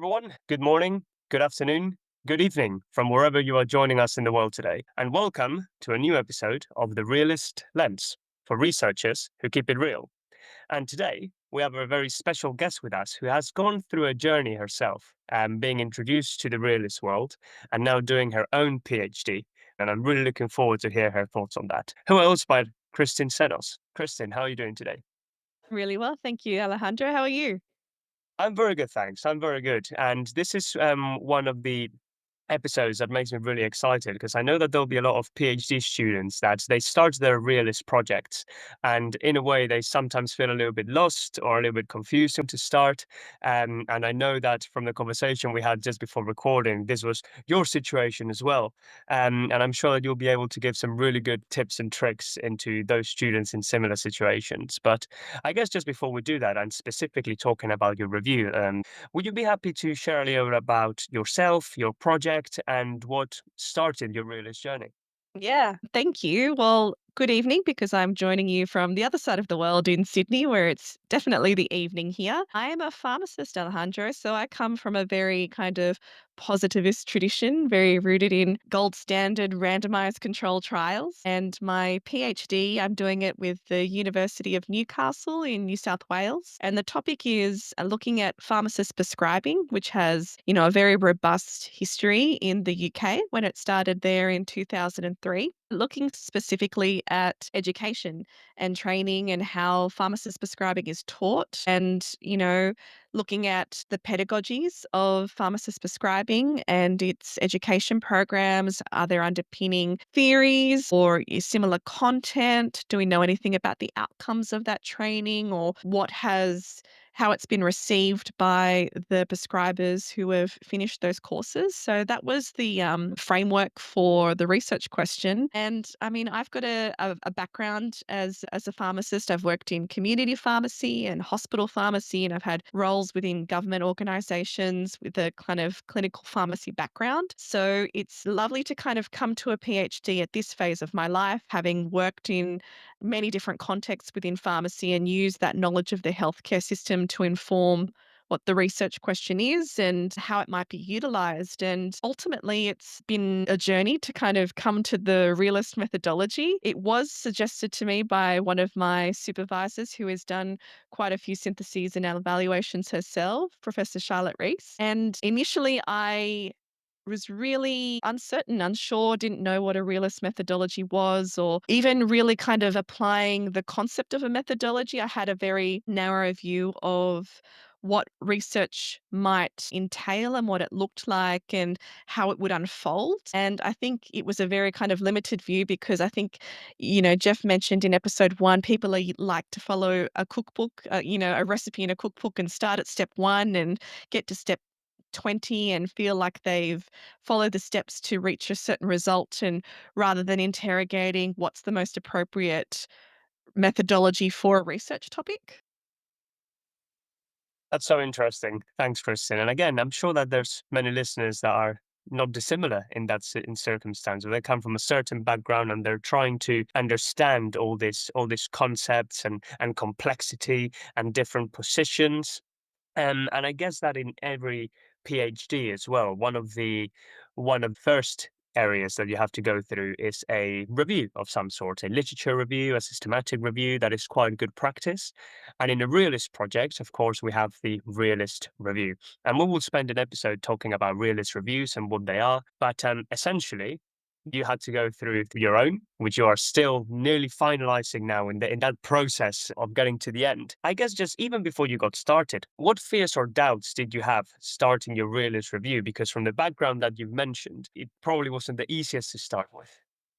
everyone. Good morning, good afternoon, good evening from wherever you are joining us in the world today. And welcome to a new episode of the Realist Lens for researchers who keep it real. And today we have a very special guest with us who has gone through a journey herself, being introduced to the realist world and now doing her own PhD. And I'm really looking forward to hear her thoughts on that. Who else but Kristin Xenos? Kristin, how are you doing today? Really well, thank you, Alejandro. How are you? I'm very good, thanks. I'm very good. And this is one of the episodes that makes me really excited because I know that there'll be a lot of PhD students that they start their realist projects and in a way they sometimes feel a little bit lost or a little bit confused to start. And I know that from the conversation we had just before recording, this was your situation as well. And I'm sure that you'll be able to give some really good tips and tricks into those students in similar situations. But I guess just before we do that, and specifically talking about your review, would you be happy to share a little bit about yourself, your project, and what started your realist journey? Yeah, thank you. Well, good evening because I'm joining you from the other side of the world in Sydney, where it's definitely the evening here. I am a pharmacist, Alejandro, so I come from a very kind of positivist tradition, very rooted in gold standard randomized control trials. And my PhD, I'm doing it with the University of Newcastle in New South Wales. And the topic is looking at pharmacist prescribing, which has, a very robust history in the UK when it started there in 2003, looking specifically at education and training and how pharmacist prescribing is taught and, looking at the pedagogies of pharmacist prescribing and its education programs. Are there underpinning theories or similar content? Do we know anything about the outcomes of that training or how it's been received by the prescribers who have finished those courses? So that was the framework for the research question. And I mean, I've got a background as a pharmacist. I've worked in community pharmacy and hospital pharmacy, and I've had roles within government organizations with a kind of clinical pharmacy background. So it's lovely to kind of come to a PhD at this phase of my life, having worked in many different contexts within pharmacy and use that knowledge of the healthcare system to inform what the research question is and how it might be utilized. And ultimately, it's been a journey to kind of come to the realist methodology. It was suggested to me by one of my supervisors who has done quite a few syntheses and evaluations herself, Professor Charlotte Rees. And initially, I was really uncertain, unsure, didn't know what a realist methodology was, or even really kind of applying the concept of a methodology. I had a very narrow view of what research might entail and what it looked like and how it would unfold. And I think it was a very kind of limited view because I think, Jeff mentioned in episode one, people like to follow a cookbook, a recipe in a cookbook and start at step one and get to step 20 and feel like they've followed the steps to reach a certain result, and rather than interrogating what's the most appropriate methodology for a research topic. That's so interesting. Thanks, Kristen. And again, I'm sure that there's many listeners that are not dissimilar in that in circumstance, where they come from a certain background and they're trying to understand all these concepts and complexity and different positions. And I guess that in every PhD as well, one of the first areas that you have to go through is a review of some sort, a literature review, a systematic review that is quite good practice. And in a realist project, of course, we have the realist review. And we will spend an episode talking about realist reviews and what they are. But essentially, you had to go through your own, which you are still nearly finalizing now in that process of getting to the end. I guess just even before you got started, what fears or doubts did you have starting your realist review? Because from the background that you've mentioned, it probably wasn't the easiest to start with.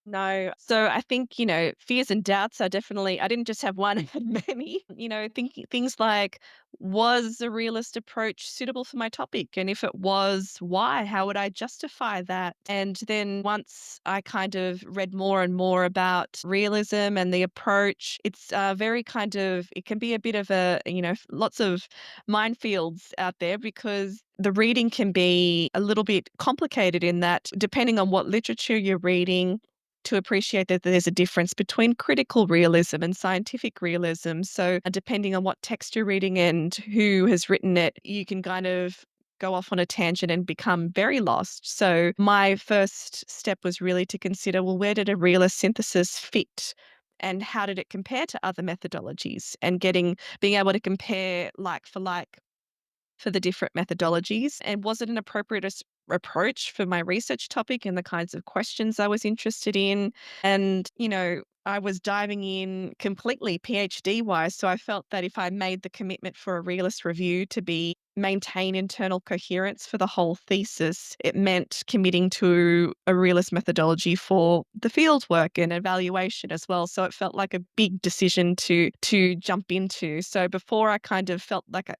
No. So I think, fears and doubts are definitely, I didn't just have one, I had many, thinking things like, was a realist approach suitable for my topic? And if it was, why? How would I justify that? And then once I kind of read more and more about realism and the approach, it's very kind of, it can be a bit of lots of minefields out there because the reading can be a little bit complicated in that depending on what literature you're reading, to appreciate that there's a difference between critical realism and scientific realism. So, depending on what text you're reading and who has written it, you can kind of go off on a tangent and become very lost. So my first step was really to consider, well, where did a realist synthesis fit? And how did it compare to other methodologies? And being able to compare like for like for the different methodologies, and was it an appropriate approach for my research topic and the kinds of questions I was interested in? And, I was diving in completely PhD wise. So I felt that if I made the commitment for a realist review to be maintain internal coherence for the whole thesis, it meant committing to a realist methodology for the field work and evaluation as well. So it felt like a big decision to jump into. So before I kind of felt like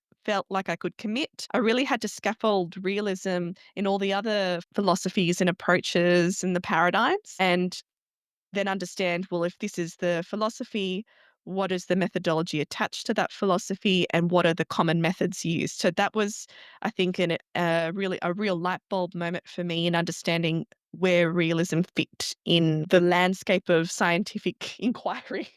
I could commit, I really had to scaffold realism in all the other philosophies and approaches and the paradigms, and then understand, well, if this is the philosophy, what is the methodology attached to that philosophy, and what are the common methods used? So that was, I think, really a real light bulb moment for me in understanding where realism fit in the landscape of scientific inquiry.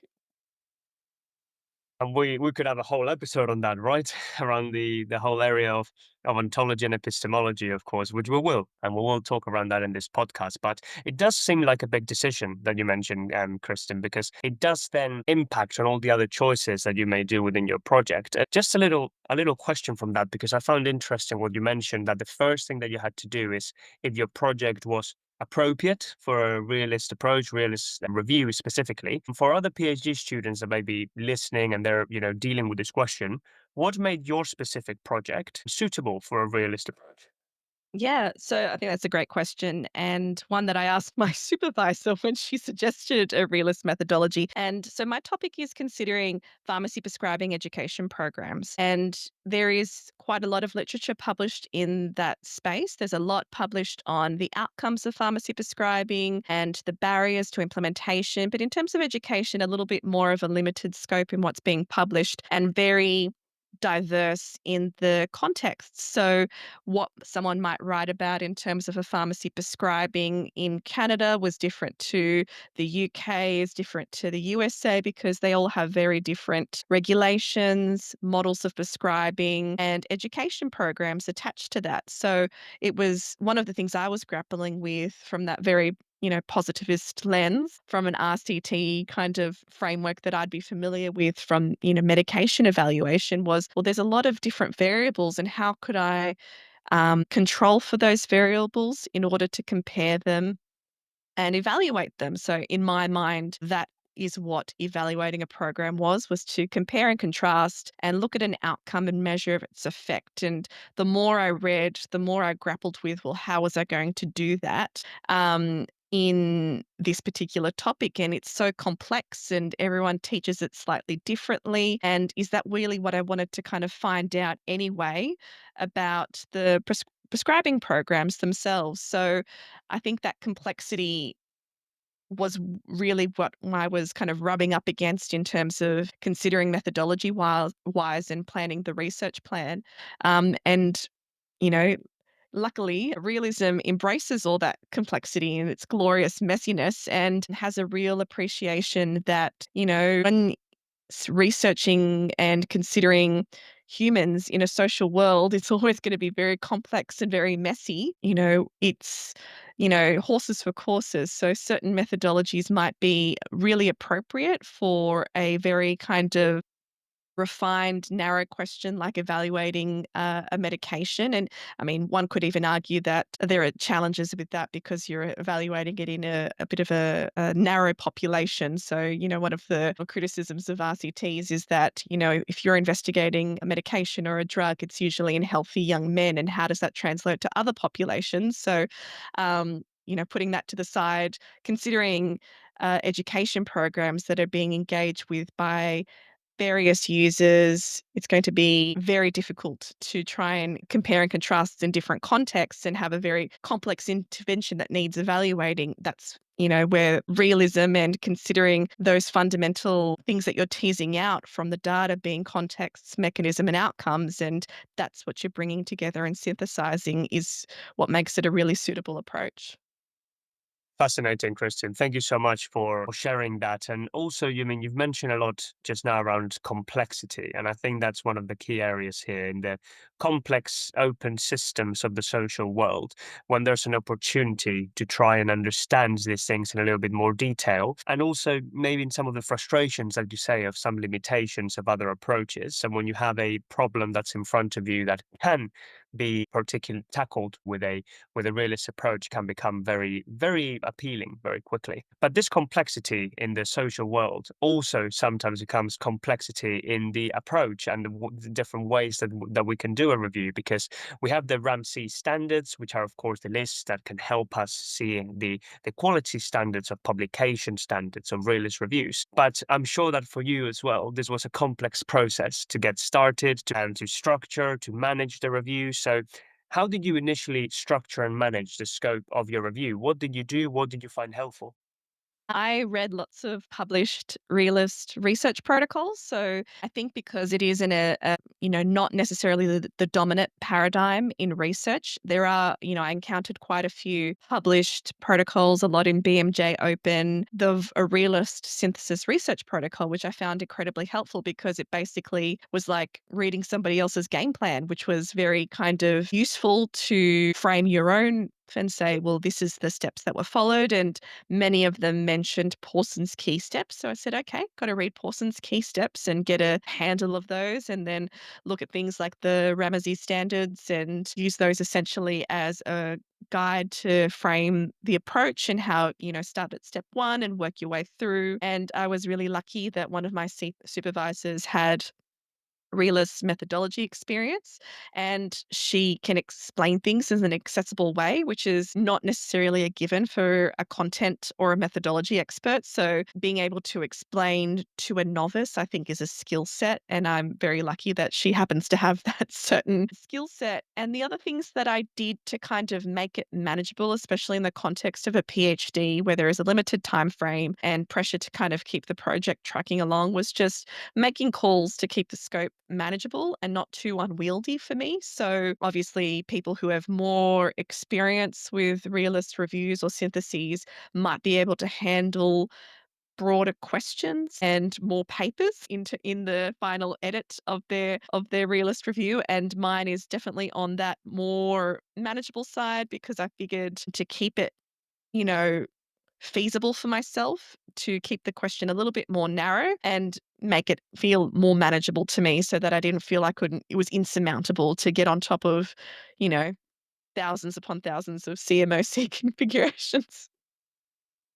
And we could have a whole episode on that, right? Around the whole area of ontology and epistemology, of course, which we will, and we will talk around that in this podcast. But it does seem like a big decision that you mentioned, Kristen, because it does then impact on all the other choices that you may do within your project. Just a little question from that, because I found interesting what you mentioned, that the first thing that you had to do is, if your project was appropriate for a realist approach, realist review specifically. For other PhD students that may be listening and they're, dealing with this question, what made your specific project suitable for a realist approach? Yeah, so I think that's a great question, and one that I asked my supervisor when she suggested a realist methodology. And so my topic is considering pharmacy prescribing education programs. And there is quite a lot of literature published in that space. There's a lot published on the outcomes of pharmacy prescribing and the barriers to implementation. But in terms of education, a little bit more of a limited scope in what's being published and very diverse in the context. So what someone might write about in terms of a pharmacy prescribing in Canada was different to the UK, is different to the USA, because they all have very different regulations, models of prescribing, and education programs attached to that. So it was one of the things I was grappling with from that very positivist lens, from an RCT kind of framework that I'd be familiar with from, medication evaluation, was, well, there's a lot of different variables, and how could I control for those variables in order to compare them and evaluate them. So in my mind, that is what evaluating a program was to compare and contrast and look at an outcome and measure its effect. And the more I read, the more I grappled with, well, how was I going to do that? In this particular topic, and it's so complex and everyone teaches it slightly differently, and is that really what I wanted to kind of find out anyway about the prescribing programs themselves? So I think that complexity was really what I was kind of rubbing up against in terms of considering methodology wise and planning the research plan. And you know, luckily, realism embraces all that complexity and its glorious messiness, and has a real appreciation that, when researching and considering humans in a social world, it's always going to be very complex and very messy. It's, horses for courses. So certain methodologies might be really appropriate for a very kind of refined, narrow question like evaluating a medication. And I mean, one could even argue that there are challenges with that because you're evaluating it in a bit of a narrow population. So, one of the criticisms of RCTs is that, if you're investigating a medication or a drug, it's usually in healthy young men. And how does that translate to other populations? So, putting that to the side, considering education programs that are being engaged with by various users, it's going to be very difficult to try and compare and contrast in different contexts and have a very complex intervention that needs evaluating. That's, where realism and considering those fundamental things that you're teasing out from the data being contexts, mechanism, and outcomes, and that's what you're bringing together and synthesizing, is what makes it a really suitable approach. Fascinating, Christian. Thank you so much for sharing that. And also, you mean you've mentioned a lot just now around complexity. And I think that's one of the key areas here in the complex open systems of the social world, when there's an opportunity to try and understand these things in a little bit more detail. And also maybe in some of the frustrations, like you say, of some limitations of other approaches. And when you have a problem that's in front of you that can be particularly tackled with a realist approach can become very, very appealing very quickly. But this complexity in the social world also sometimes becomes complexity in the approach and the different ways that we can do a review, because we have the Ramsey standards, which are, of course, the lists that can help us seeing the quality standards of publication standards of realist reviews. But I'm sure that for you as well, this was a complex process to get started, and to structure, to manage the review. So how did you initially structure and manage the scope of your review? What did you do? What did you find helpful? I read lots of published realist research protocols. So I think because it is in not necessarily the dominant paradigm in research, there are, I encountered quite a few published protocols, a lot in BMJ Open, a realist synthesis research protocol, which I found incredibly helpful because it basically was like reading somebody else's game plan, which was very kind of useful to frame your own and say, well, this is the steps that were followed. And many of them mentioned Paulson's key steps. So I said, okay, got to read Paulson's key steps and get a handle of those, and then look at things like the Ramsey standards and use those essentially as a guide to frame the approach and how, start at step one and work your way through. And I was really lucky that one of my supervisors had realist methodology experience, and she can explain things in an accessible way, which is not necessarily a given for a content or a methodology expert. So being able to explain to a novice, I think, is a skill set, and I'm very lucky that she happens to have that certain skill set. And the other things that I did to kind of make it manageable, especially in the context of a PhD where there is a limited time frame and pressure to kind of keep the project tracking along, was just making calls to keep the scope manageable and not too unwieldy for me. So, obviously, people who have more experience with realist reviews or syntheses might be able to handle broader questions and more papers in the final edit of their realist review, and mine is definitely on that more manageable side because I figured to keep it, you know feasible for myself, to keep the question a little bit more narrow and make it feel more manageable to me so that I didn't feel it was insurmountable to get on top of, you know, thousands upon thousands of CMOC configurations.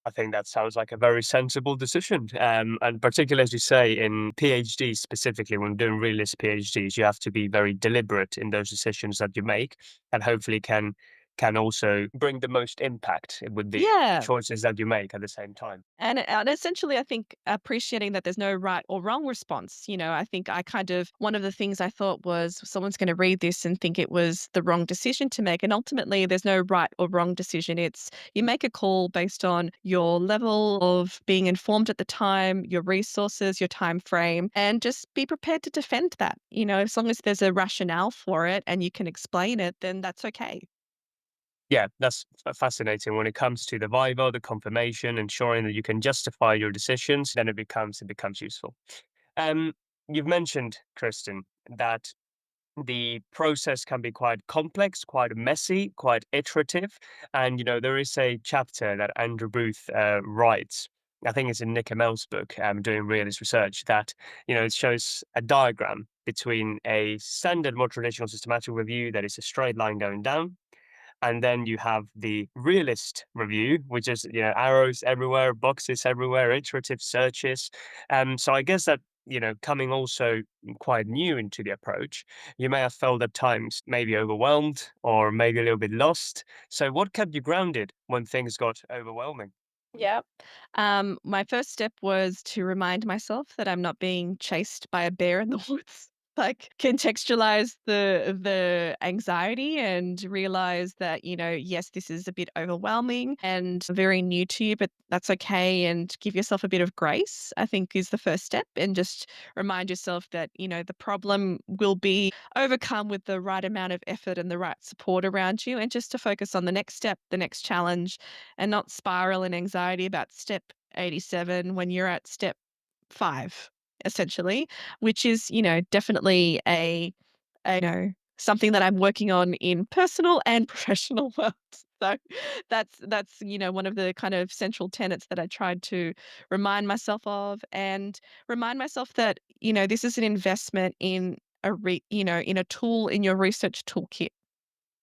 I think that sounds like a very sensible decision. And particularly, as you say, in PhDs specifically, when doing realist PhDs, you have to be very deliberate in those decisions that you make, and hopefully can also bring the most impact with the Yeah. choices that you make at the same time. And essentially, I think appreciating that there's no right or wrong response. I think one of the things I thought was someone's going to read this and think it was the wrong decision to make. And ultimately, there's no right or wrong decision. It's you make a call based on your level of being informed at the time, your resources, your time frame, and just be prepared to defend that. As long as there's a rationale for it and you can explain it, then that's okay. Yeah, that's fascinating. When it comes to the viva, the confirmation, ensuring that you can justify your decisions, then it becomes useful. Um, you've mentioned, Kristen, that the process can be quite complex, quite messy, quite iterative. And, there is a chapter that Andrew Booth writes. I think it's in Nick Hamel's book, doing realist research, that, it shows a diagram between a standard, more traditional systematic review that is a straight line going down. And then you have the realist review, which is, arrows everywhere, boxes everywhere, iterative searches. So I guess that, coming also quite new into the approach, you may have felt at times maybe overwhelmed or maybe a little bit lost. So what kept you grounded when things got overwhelming? Yeah. My first step was to remind myself that I'm not being chased by a bear in the woods. like contextualize the anxiety and realize that, yes, this is a bit overwhelming and very new to you, but that's okay. And give yourself a bit of grace, I think is the first step. And just remind yourself that, the problem will be overcome with the right amount of effort and the right support around you. And just to focus on the next step, the next challenge, and not spiral in anxiety about step 87 when you're at step 5, essentially, which is, definitely something that I'm working on in personal and professional worlds. So that's, one of the kind of central tenets that I tried to remind myself of, and remind myself that, this is an investment in in a tool in your research toolkit.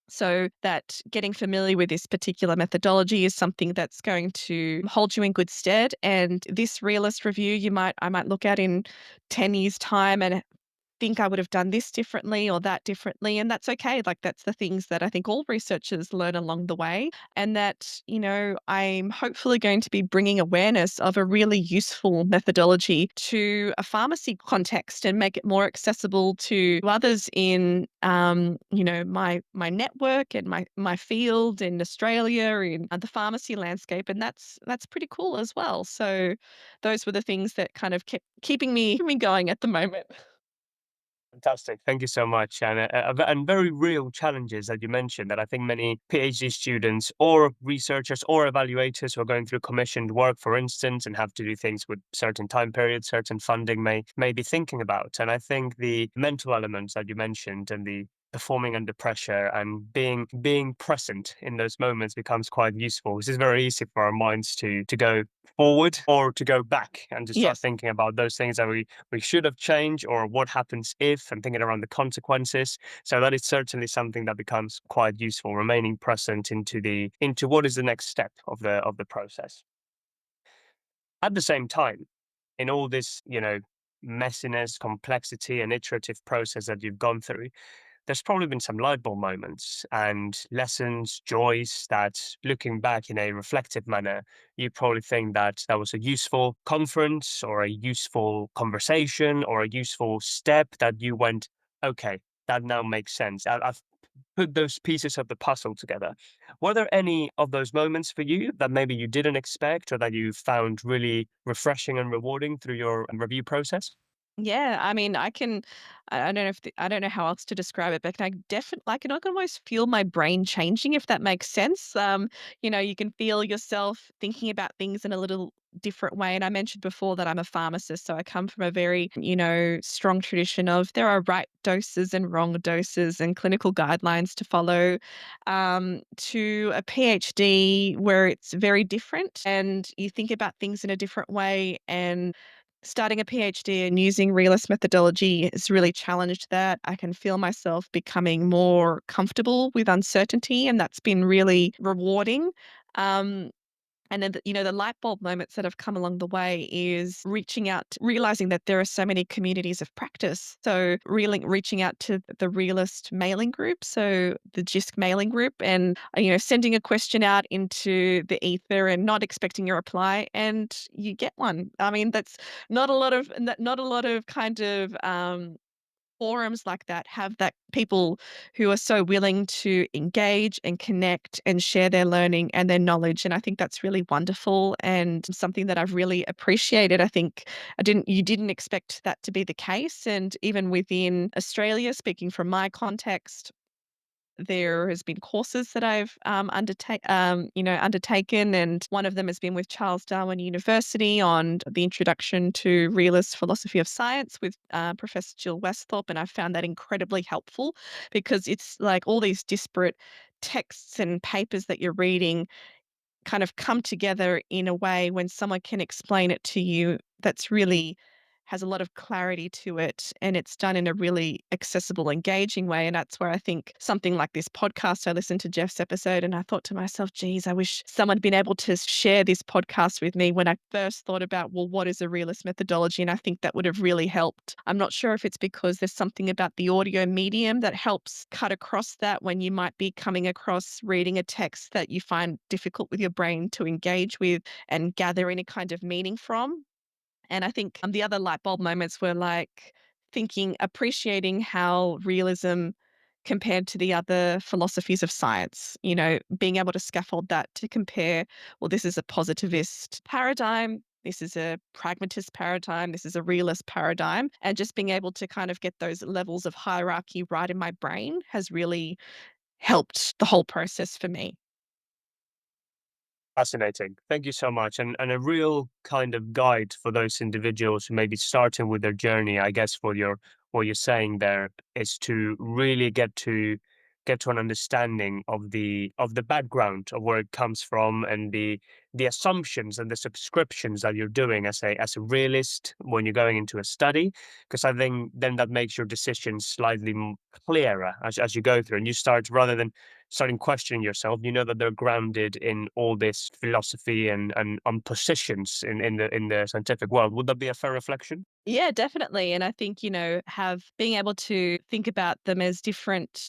So that getting familiar with this particular methodology is something that's going to hold you in good stead. And this realist review, I might look at in 10 years' time and think I would have done this differently or that differently. And that's okay. Like, that's the things that I think all researchers learn along the way. And that, I'm hopefully going to be bringing awareness of a really useful methodology to a pharmacy context and make it more accessible to others in, my network and my field in Australia, in the pharmacy landscape. And that's pretty cool as well. So those were the things that kind of kept keeping me going at the moment. Fantastic. Thank you so much. And very real challenges that you mentioned that I think many PhD students or researchers or evaluators who are going through commissioned work, for instance, and have to do things with certain time periods, certain funding may be thinking about. And I think the mental elements that you mentioned and the performing under pressure and being present in those moments becomes quite useful. This is very easy for our minds to go forward or to go back and to start Yes. thinking about those things that we should have changed or what happens if, and thinking around the consequences. So that is certainly something that becomes quite useful, remaining present into what is the next step of the process. At the same time, in all this, messiness, complexity, and iterative process that you've gone through, there's probably been some light bulb moments and lessons, joys that, looking back in a reflective manner, you probably think that that was a useful conference or a useful conversation or a useful step that you went, okay, that now makes sense. I've put those pieces of the puzzle together. Were there any of those moments for you that maybe you didn't expect or that you found really refreshing and rewarding through your review process? Yeah, I mean, I don't know I don't know how else to describe it, but I can almost feel my brain changing, if that makes sense. You can feel yourself thinking about things in a little different way. And I mentioned before that I'm a pharmacist, so I come from a very, strong tradition of there are right doses and wrong doses and clinical guidelines to follow, to a PhD where it's very different and you think about things in a different way. And starting a PhD and using realist methodology has really challenged that. I can feel myself becoming more comfortable with uncertainty, and that's been really rewarding. Um, and then, the light bulb moments that have come along the way is reaching out, realizing that there are so many communities of practice. So, really reaching out to the realist mailing group, so the JISC mailing group, and sending a question out into the ether and not expecting a reply, and you get one. I mean, that's not a lot of kind of forums like that have that people who are so willing to engage and connect and share their learning and their knowledge. And I think that's really wonderful and something that I've really appreciated. I think you didn't expect that to be the case. And even within Australia, speaking from my context, there has been courses that I've undertaken, and one of them has been with Charles Darwin University on the introduction to realist philosophy of science with Professor Jill Westhorpe, and I found that incredibly helpful because it's like all these disparate texts and papers that you're reading kind of come together in a way when someone can explain it to you that's really has a lot of clarity to it, and it's done in a really accessible, engaging way. And that's where I think something like this podcast, I listened to Jeff's episode and I thought to myself, geez, I wish someone had been able to share this podcast with me when I first thought about, well, what is a realist methodology? And I think that would have really helped. I'm not sure if it's because there's something about the audio medium that helps cut across that when you might be coming across reading a text that you find difficult with your brain to engage with and gather any kind of meaning from. And I think the other light bulb moments were like thinking, appreciating how realism compared to the other philosophies of science, being able to scaffold that to compare, well, this is a positivist paradigm. This is a pragmatist paradigm. This is a realist paradigm. And just being able to kind of get those levels of hierarchy right in my brain has really helped the whole process for me. Fascinating. Thank you so much. And a real kind of guide for those individuals who may be starting with their journey, I guess what you're saying there is to really get to an understanding of the background of where it comes from and the assumptions and the subscriptions that you're doing as a realist when you're going into a study. Because I think then that makes your decisions slightly clearer as you go through and you start rather than starting questioning yourself, you know that they're grounded in all this philosophy and on positions in the scientific world. Would that be a fair reflection? Yeah, definitely. And I think, have being able to think about them as different,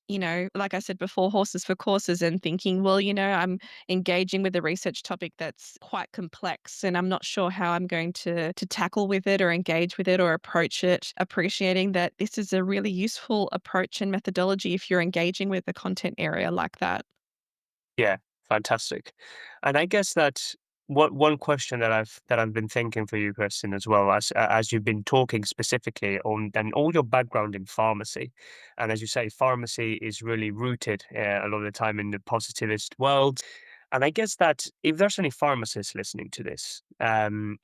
like I said before, horses for courses, and thinking, well, I'm engaging with a research topic that's quite complex and I'm not sure how I'm going to tackle with it or engage with it or approach it, appreciating that this is a really useful approach and methodology if you're engaging with a content area like that. Yeah, fantastic. And I guess that what one question that I've been thinking for you, Kristen, as well as you've been talking specifically on and all your background in pharmacy, and as you say, pharmacy is really rooted a lot of the time in the positivist world. And I guess that if there's any pharmacists listening to this, and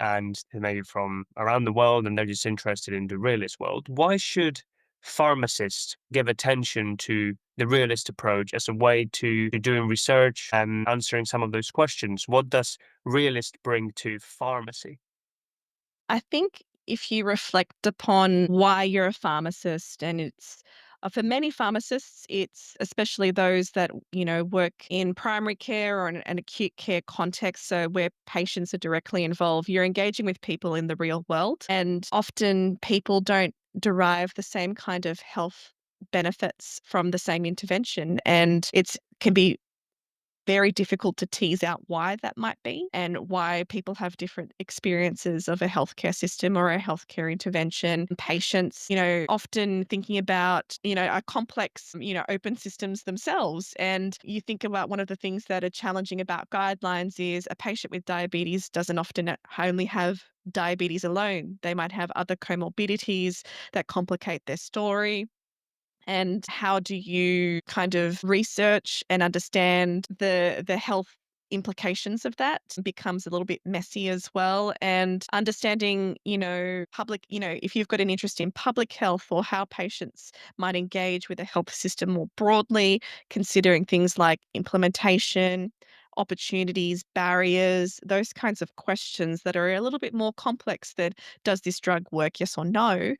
maybe from around the world, and they're just interested in the realist world, why should pharmacists give attention to the realist approach as a way to doing research and answering some of those questions? What does realist bring to pharmacy? I think if you reflect upon why you're a pharmacist, and it's for many pharmacists, it's especially those that work in primary care or an acute care context, so where patients are directly involved. You're engaging with people in the real world, and often people don't derive the same kind of health benefits from the same intervention, and it's can be very difficult to tease out why that might be and why people have different experiences of a healthcare system or a healthcare intervention. Patients, often thinking about, are complex, open systems themselves. And you think about one of the things that are challenging about guidelines is a patient with diabetes doesn't often only have diabetes alone. They might have other comorbidities that complicate their story. And how do you kind of research and understand the health implications of that becomes a little bit messy as well. And understanding, public, if you've got an interest in public health or how patients might engage with the health system more broadly, considering things like implementation, opportunities, barriers, those kinds of questions that are a little bit more complex than does this drug work, yes or no?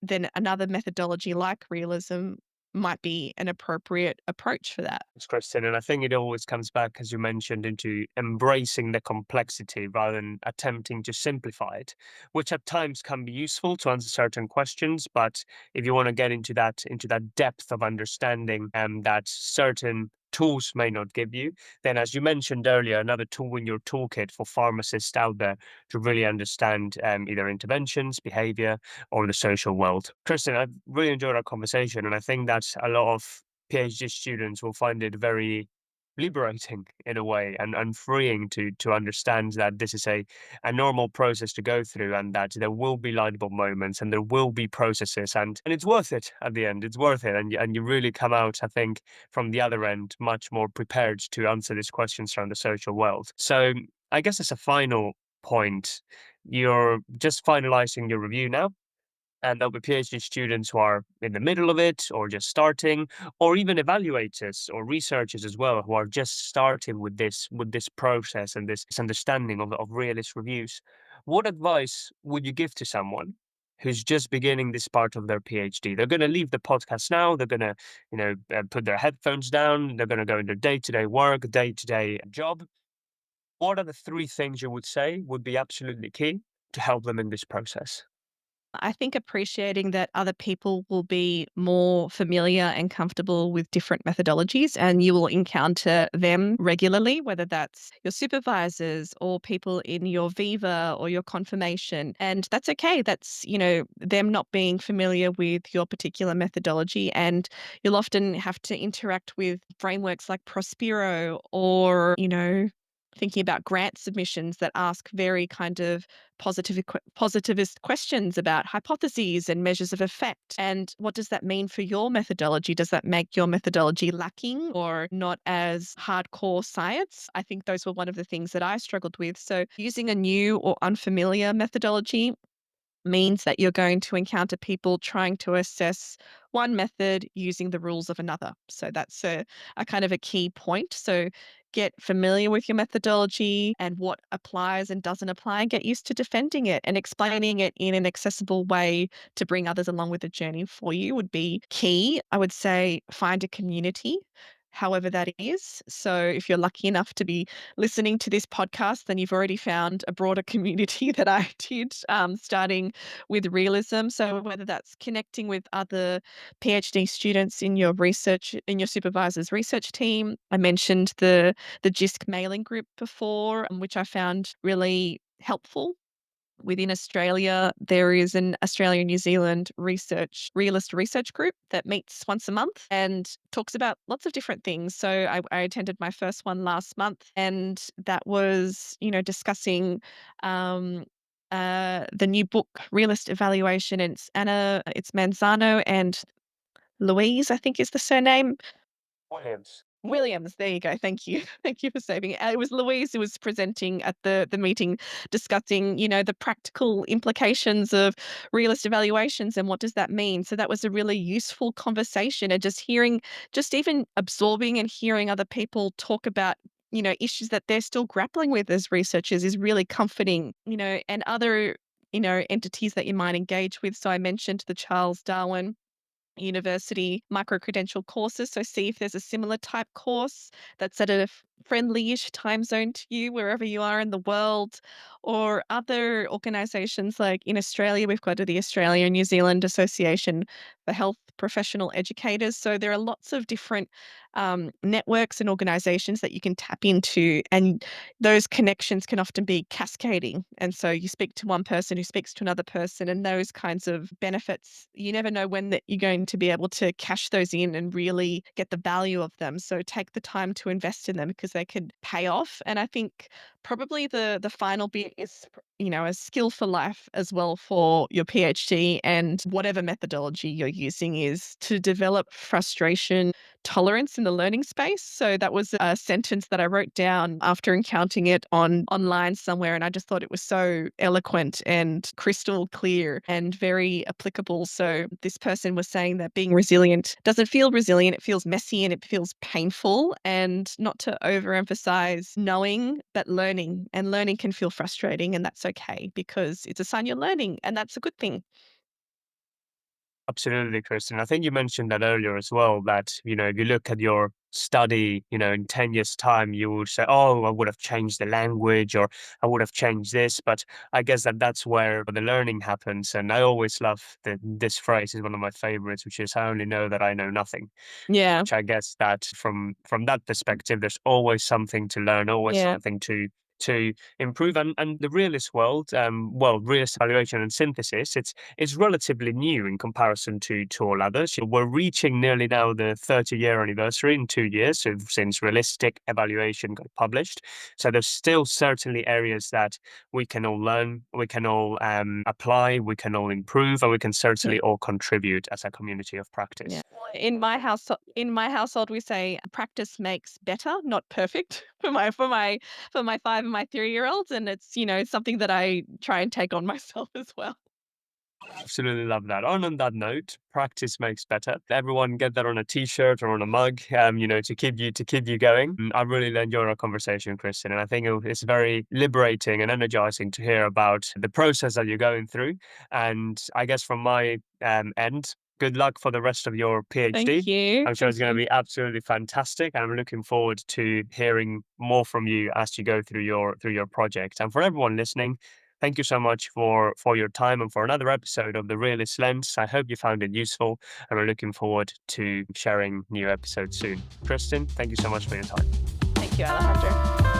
Then another methodology like realism might be an appropriate approach for that. Thanks, Kristen. And I think it always comes back, as you mentioned, into embracing the complexity rather than attempting to simplify it, which at times can be useful to answer certain questions. But if you want to get into that depth of understanding that certain tools may not give you, then as you mentioned earlier, another tool in your toolkit for pharmacists out there to really understand either interventions, behavior, or the social world. Kristen, I've really enjoyed our conversation, and I think that a lot of PhD students will find it very liberating in a way and freeing to understand that this is a normal process to go through and that there will be lightable moments and there will be processes and it's worth it at the end. It's worth it. And you really come out, I think, from the other end much more prepared to answer these questions around the social world. So I guess as a final point, you're just finalizing your review now and there'll be PhD students who are in the middle of it or just starting, or even evaluators or researchers as well who are just starting with this process and this understanding of realist reviews. What advice would you give to someone who's just beginning this part of their PhD? They're going to leave the podcast now. They're going to, put their headphones down. They're going to go into day-to-day work, day-to-day job. What are the three things you would say would be absolutely key to help them in this process? I think appreciating that other people will be more familiar and comfortable with different methodologies, and you will encounter them regularly, whether that's your supervisors or people in your Viva or your confirmation. And that's okay. That's, them not being familiar with your particular methodology. And you'll often have to interact with frameworks like Prospero or, thinking about grant submissions that ask very kind of positivist questions about hypotheses and measures of effect. And what does that mean for your methodology? Does that make your methodology lacking or not as hardcore science? I think those were one of the things that I struggled with. So using a new or unfamiliar methodology means that you're going to encounter people trying to assess one method using the rules of another. So that's a kind of a key point. So get familiar with your methodology and what applies and doesn't apply, and get used to defending it and explaining it in an accessible way to bring others along with the journey for you would be key. I would say find a community. However, that is. So, if you're lucky enough to be listening to this podcast, then you've already found a broader community that I did, starting with realism. So whether that's connecting with other PhD students in your research, in your supervisor's research team. I mentioned the JISC mailing group before, which I found really helpful. Within Australia, there is an Australia New Zealand realist research group that meets once a month and talks about lots of different things. So I attended my first one last month, and that was, discussing um, the new book Realist Evaluation. And it's Manzano and Louise, I think is the surname. Williams. Williams, there you go. Thank you. Thank you for saving it. It was Louise who was presenting at the meeting discussing, the practical implications of realist evaluations and what does that mean. So that was a really useful conversation, and just even absorbing and hearing other people talk about, issues that they're still grappling with as researchers is really comforting, and other, entities that you might engage with. So I mentioned the Charles Darwin university micro-credential courses. So see if there's a similar type course that's at a friendly-ish time zone to you wherever you are in the world, or other organisations like in Australia, we've got the Australia and New Zealand Association for Health Professional Educators. So there are lots of different networks and organisations that you can tap into, and those connections can often be cascading. And so you speak to one person who speaks to another person, and those kinds of benefits, you never know when that you're going to be able to cash those in and really get the value of them. So take the time to invest in them because they could pay off. And I think probably the final bit is, a skill for life as well for your PhD, and whatever methodology you're using is to develop frustration tolerance in the learning space. So that was a sentence that I wrote down after encountering it online somewhere, and I just thought it was so eloquent and crystal clear and very applicable. So this person was saying that being resilient doesn't feel resilient, it feels messy and it feels painful, and not to overemphasize knowing, but learning. And learning can feel frustrating, and that's okay because it's a sign you're learning, and that's a good thing. Absolutely, Kristen. I think you mentioned that earlier as well, that, if you look at your study, in 10 years' time, you would say, oh, I would have changed the language or I would have changed this. But I guess that's where the learning happens. And I always love this phrase is one of my favorites, which is, I only know that I know nothing. Yeah. I guess that from that perspective, there's always something to learn, always Yeah. something to improve. And the realist world, well, realist evaluation and synthesis, it's relatively new in comparison to all others. We're reaching nearly now the 30-year anniversary in 2 years since realistic evaluation got published. So there's still certainly areas that we can all learn, we can all apply, we can all improve, and we can certainly all contribute as a community of Yeah. practice. Well, in my household, we say practice makes better, not perfect for my 5 and my 3-year-olds, and it's, something that I try and take on myself as well. Absolutely love that. On that note, practice makes better. Everyone get that on a t-shirt or on a mug, to keep you going. I really enjoyed our conversation, Kristen, and I think it's very liberating and energizing to hear about the process that you're going through. And I guess from my end, good luck for the rest of your PhD. Thank you. I'm sure Thank it's going to you. be absolutely fantastic, and I'm looking forward to hearing more from you as you go through your project. And for everyone listening, Thank you so much for your time and for another episode of the Realist Lens. I hope you found it useful, and we're looking forward to sharing new episodes soon. Kristin, thank you so much for your time. Thank you, Alejandro.